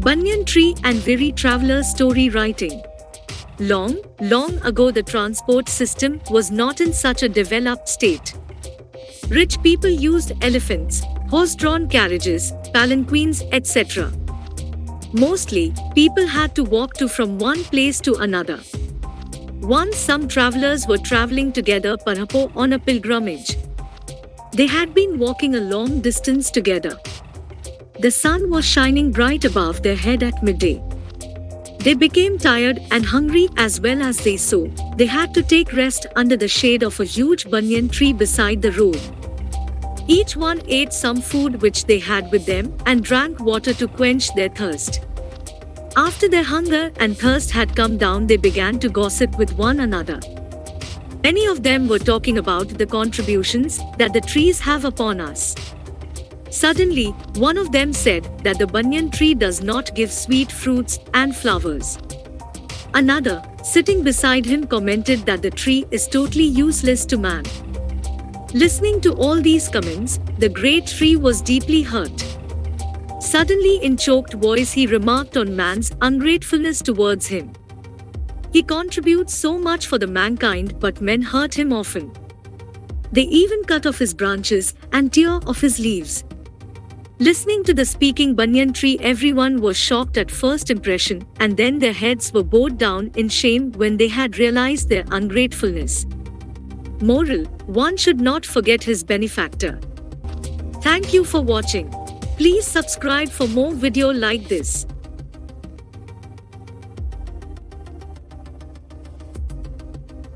Banyan Tree and Weary Traveler story writing. Long, long ago the transport system was not in such a developed state. Rich people used elephants, horse-drawn carriages, palanquins, etc. Mostly, people had to walk to from one place to another. Once some travelers were traveling together perhaps on a pilgrimage. They had been walking a long distance together. The sun was shining bright above their head at midday. They became tired and hungry as well as they saw. They had to take rest under the shade of a huge banyan tree beside the road. Each one ate some food which they had with them and drank water to quench their thirst. After their hunger and thirst had come down, they began to gossip with one another. Many of them were talking about the contributions that the trees have upon us. Suddenly, one of them said that the banyan tree does not give sweet fruits and flowers. Another, sitting beside him, commented that the tree is totally useless to man. Listening to all these comments, the great tree was deeply hurt. Suddenly, in choked voice, he remarked on man's ungratefulness towards him. He contributes so much for the mankind, but men hurt him often. They even cut off his branches and tear off his leaves. Listening to the speaking banyan tree, everyone was shocked at first impression, and then their heads were bowed down in shame when they had realized their ungratefulness. Moral: one should not forget his benefactor. Thank you for watching. Please subscribe for more video like this.